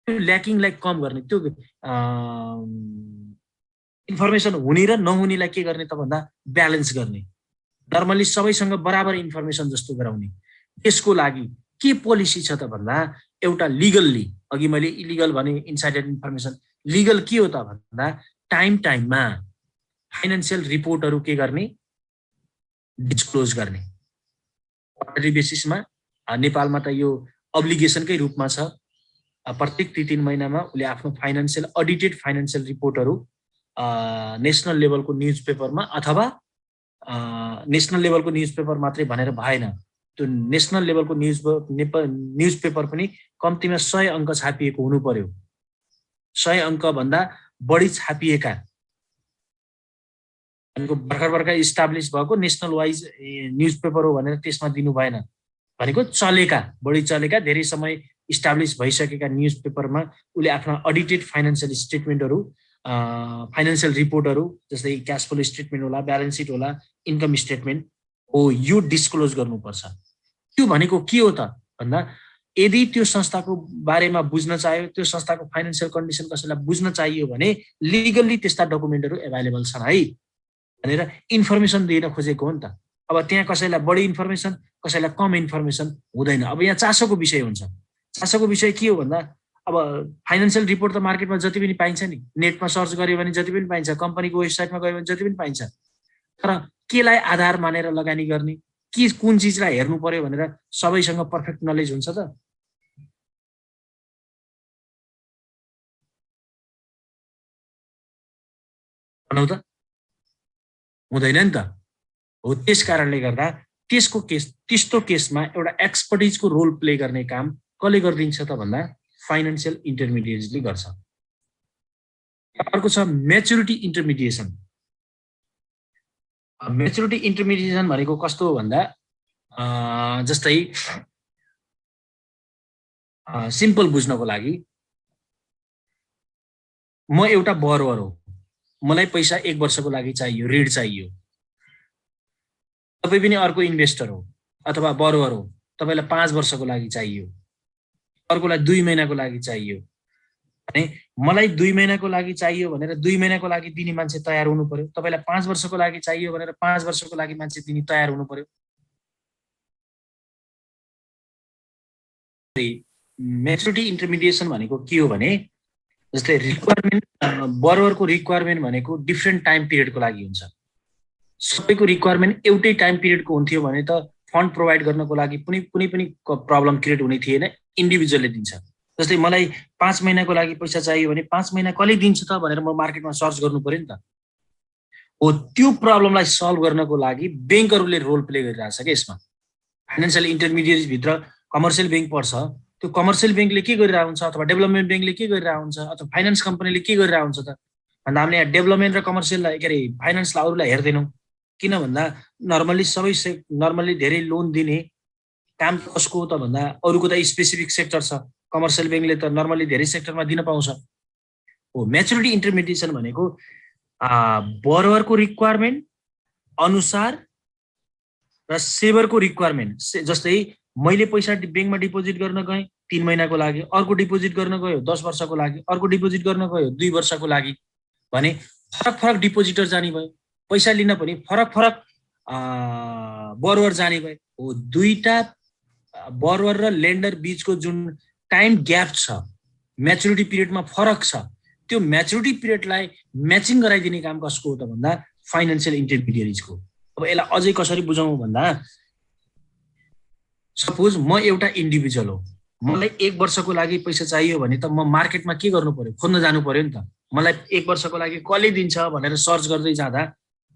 त्यो ल्याकिङलाई कम गर्ने, त्यो इन्फर्मेसन हुने र नहुनेलाई के गर्ने त भन्दा ब्यालेन्स गर्ने, नर्मली सबैसँग बराबर इन्फर्मेसन जस्तो गराउने। त्यसको लागि के पोलिसी छ त भन्दा एउटा लिगल्ली, अघि मैले इलिगल भने इनसाइडर इन्फर्मेसन, लिगल के हो त भन्दा टाइममा फाइनान्शियल रिपोर्टहरू के गर्ने, डिस्क्लोज गर्ने। क्वार्टरली बेसिसमा नेपालमा त यो अब्लिगेसनकै रूपमा छ, प्रत्येक 3 महिनामा उले आफ्नो फाइनान्शियल अडिटेड फाइनान्शियल रिपोर्टहरू नेसनल लेभलको न्युज पेपरमा अथवा नेसनल लेभलको न्युज पेपर मात्रै भनेर भएन, त्यो नेसनल लेभलको न्युज पेपर पनि कम्तीमा 100 अङ्क छापिएको हुनु पर्यो। 100 अङ्क भन्दा बढी छापिएका भर्खर इस्टाब्लिस भएको नेसनल वाइज न्युज पेपर हो भनेर त्यसमा दिनु भएन, भनेको चलेका, बढी चलेका, धेरै समय इस्टाब्लिस भइसकेका न्युज पेपरमा उले आफ्ना अडिटेड फाइनान्शियल स्टेटमेन्टहरू, फाइनान्शियल रिपोर्टहरू जस्तै क्याश फ्लो स्टेटमेन्ट होला, ब्यालेन्स सिट होला, इन्कम स्टेटमेन्ट हो, यो डिस्क्लोज गर्नुपर्छ। त्यो भनेको के हो त भन्दा यदि त्यो संस्थाको बारेमा बुझ्न चाहियो, त्यो संस्थाको फाइनान्शियल कन्डिसन कसैलाई बुझ्न चाहियो भने लिगल्ली त्यस्ता डकुमेन्टहरू एभाइलेबल छन् है भनेर इन्फर्मेसन दिन खोजेको हो नि त। अब त्यहाँ कसैलाई बढी इन्फर्मेसन, कसैलाई कम इन्फर्मेसन हुँदैन। अब यहाँ चासोको विषय हुन्छ। चासोको विषय के हो भन्दा अब फाइनान्शियल रिपोर्ट त मार्केटमा जति पनि पाइन्छ नि, नेटमा सर्च गर्यो भने जति पनि पाइन्छ, कम्पनीको वेबसाइटमा गयो भने जति पनि पाइन्छ। तर केलाई आधार मानेर लगानी गर्ने, के कुन चिजलाई हेर्नु पर्यो भनेर सबैसँग पर्फेक्ट नलेज हुन्छ त? भनौँ त, हुँदैन नि त। हो, त्यस कारणले गर्दा त्यस्तो केसमा एउटा एक्सपर्टिजको रोल प्ले गर्ने काम कसले गरिदिन्छ त भन्दा फाइनान्शियल इन्टरमिडिएट्सले गर्छ। अर्को छ म्याच्युरिटी इन्टरमिडिएसन। म्याच्युरिटी इन्टरमिडिएसन भनेको कस्तो हो भन्दा जस्तै सिम्पल बुझ्नको लागि म एउटा बरोवर हो, मलाई पैसा 1 वर्षको लागि चाहियो, ऋण चाहियो। तपाई पनि अर्को इन्भेस्टर हो अथवा बरोवर हो, तपाईलाई 5 वर्षको लागि चाहियो, अर्कोलाई 2 महिनाको लागि चाहियो भने मलाई 2 महिनाको लागि चाहियो भनेर 2 महिनाको लागि दिने मान्छे तयार हुनु पर्यो। तपाईलाई 5 वर्षको लागि चाहियो भनेर 5 वर्षको लागि मान्छे दिने तयार हुनु पर्यो। म्याच्युरिटी इन्टरमिडिएसन भनेको के हो भने जस्तै रिक्वायरमेन्ट बरोवरको रिक्वायरमेन्ट भनेको डिफ्रेन्ट टाइम पिरियडको लागि हुन्छ। सबैको रिक्वायरमेन्ट एउटै टाइम पिरियडको हुन्थ्यो भने त फन्ड प्रोभाइड गर्नको लागि कुनै पनि प्रब्लम क्रिएट हुने थिएन, इन्डिभिजुअलले दिन्छ। जस्तै मलाई 5 महिनाको लागि पैसा चाहियो भने 5 महिना कसले दिन्छ त भनेर म मार्केटमा सर्च गर्नु पर्यो नि त। हो, त्यो प्रब्लमलाई सल्भ गर्नको लागि बैंकहरूले रोल प्ले गरिरहेछ के यसमा। फाइनान्शियल इन्टरमिडिएट्स भित्र कमर्सियल बैंक पर्छ। त्यो कमर्सियल बैंकले के गरिरहेको हुन्छ अथवा डेभलपमेन्ट बैंकले के गरिरहेको हुन्छ अथवा फाइनान्स कम्पनीले के गरिरहेको हुन्छ त भन्दा हामीले यहाँ डेभलपमेन्ट र कमर्सियललाई के अरे फाइनान्सलाई अरूलाई हेर्दैनौँ। किन भन्दा नर्मल्ली धेरै लोन दिने काम कसको त भन्दा अरूको त स्पेसिफिक सेक्टर छ। कमर्सियल बैंकले त नर्मल्ली धेरै सेक्टरमा दिन पाउँछ। हो, म्याच्युरिटी इन्टरमिडिएसन भनेको बरोवरको रिक्वायरमेन्ट अनुसार र सेभरको रिक्वायरमेन्ट। जस्तै मैले पैसा बैंकमा डिपोजिट गर्न गएँ 3 महिनाको लागि, अर्को डिपोजिट गर्न गयो 10 वर्षको लागि, अर्को डिपोजिट गर्न गयो 2 वर्षको लागि भने फरक फरक डिपोजिटर जाने भयो, पैसा लिन पनि फरक फरक बरोवर जाने भयो। हो, दुईटा बरोवर र लेन्डर बीचको जुन टाइम ग्याप छ, म्याच्युरिटी पिरियडमा फरक छ, त्यो म्याच्युरिटी पिरियडलाई म्याचिङ गराइदिने काम कसको हो त भन्दा फाइनान्शियल इन्टरमिडिएट्सको। अब यसलाई अझै कसरी बुझाउँ भन्दा सपोज म एउटा इन्डिभिजुअल हो, मलाई 1 वर्षको लागि पैसा चाहियो भने त म मार्केटमा के गर्नु पर्यो, खोज्न जानु पर्यो नि त। मलाई 1 वर्षको लागि कसले दिन्छ भनेर सर्च गर्दै जाँदा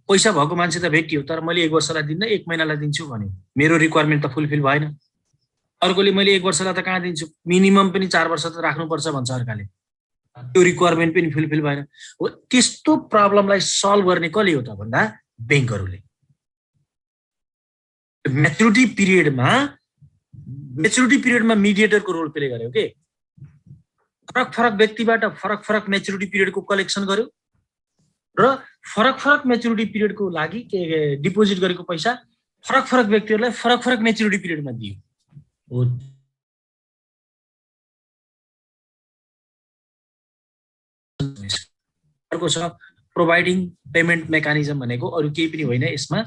पैसा भएको मान्छे त भेटियो, तर मैले 1 वर्षलाई दिन्न 1 महिनालाई दिन्छु भन्यो, मेरो रिक्वायरमेन्ट त फुलफिल भएन। अर्कोले मैले 1 वर्षलाई त कहाँ दिन्छु, मिनिमम पनि 4 वर्ष त राख्नुपर्छ भन्छ अर्काले, त्यो रिक्वायरमेन्ट पनि फुलफिल भएन। हो, त्यस्तो प्रब्लमलाई सल्भ गर्ने कसले हो त भन्दा बैंकहरूले। म्याच्युरिटी पिरियडमा मिडिएटरको रोल प्ले गर्यो के। फरक फरक व्यक्तिबाट फरक फरक म्याच्युरिटी पिरियडको कलेक्सन गर्यो र फरक फरक म्याच्युरिटी पिरियडको लागि के डिपोजिट गरेको पैसा फरक फरक व्यक्तिहरूलाई फरक फरक म्याच्युरिटी पिरियडमा दियो। हो, अर्को छ प्रोभाइडिङ पेमेन्ट मेकानिजम भनेको अरू केही पनि होइन। यसमा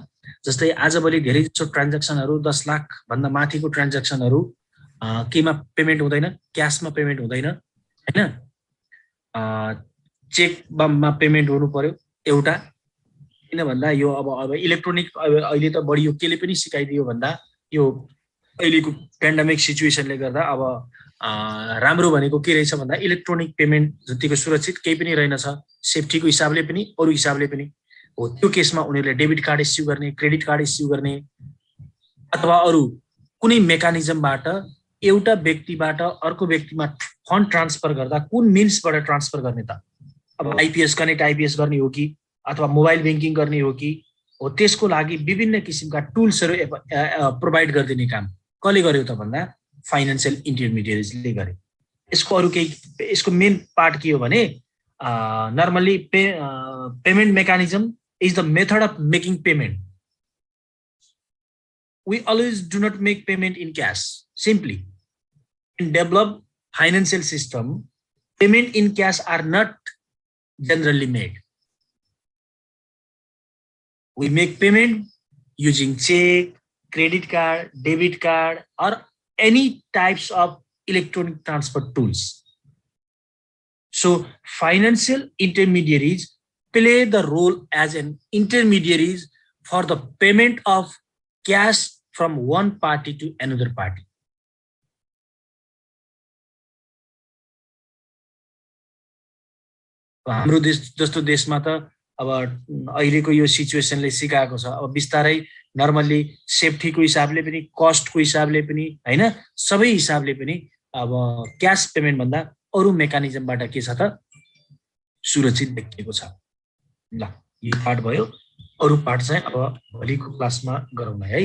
जस्तै आजभोलि धेरै जसो ट्रान्ज्याक्सनहरू 10 लाख भन्दा माथिको ट्रान्ज्याक्सनहरू केमा पेमेन्ट हुँदैन, क्यासमा पेमेन्ट हुँदैन हैन, चेकमा पेमेन्ट हुनु पर्यो एउटा। किन भन्दा यो अब इलेक्ट्रोनिक अहिले त बढी यो केले पनि सिकाइदियो भन्दा यो अहिलेको पेन्डेमिक सिचुएसनले गर्दा अब राम्रो भनेको के रहेछ भन्दा इलेक्ट्रोनिक पेमेन्ट जतिको सुरक्षित केही पनि रहेनछ, सेफ्टीको हिसाबले पनि अरू हिसाबले पनि। हो, त्यो केसमा उनीहरूले डेबिट कार्ड इस्यु गर्ने, क्रेडिट कार्ड इस्यु गर्ने अथवा अरू कुनै मेकानिजमबाट एउटा व्यक्तिबाट अर्को व्यक्तिमा फन्ड ट्रान्सफर गर्दा कुन मिन्सबाट ट्रान्सफर गर्ने त, अब आइपिएस कनेक्ट आइपिएस गर्ने हो कि अथवा मोबाइल ब्याङ्किङ गर्ने हो कि। हो, त्यसको लागि विभिन्न किसिमका टुल्सहरू प्रोभाइड गरिदिने काम कसले गर्यो त भन्दा फाइनान्शियल इन्टरमिडिएट्सले गरे। यसको अरू केही, यसको मेन पार्ट के हो भने normally payment mechanism is the method of making payment. We always do not make payment in cash. Simply, in developed financial system, payment in cash are not generally made. We make payment using check, credit card, debit card, or any types of electronic transfer tools. So, financial intermediaries play the role as an intermediaries for the payment of cash from one party to another party. हाम्रो देश जस्तो देशमा त अब अहिलेको यो सिचुएसनले सिकाएको छ, अब बिस्तारै नर्मल्ली सेफ्टीको हिसाबले पनि कस्टको हिसाबले पनि हैन, सबै हिसाबले पनि अब क्याश पेमेन्ट भन्दा अरू मेकानिजमबाट के छ त सुरक्षित देखिएको छ। ल, यो पार्ट भयो, अरू पार्ट चाहिँ अब भोलिको क्लासमा गरौँ है।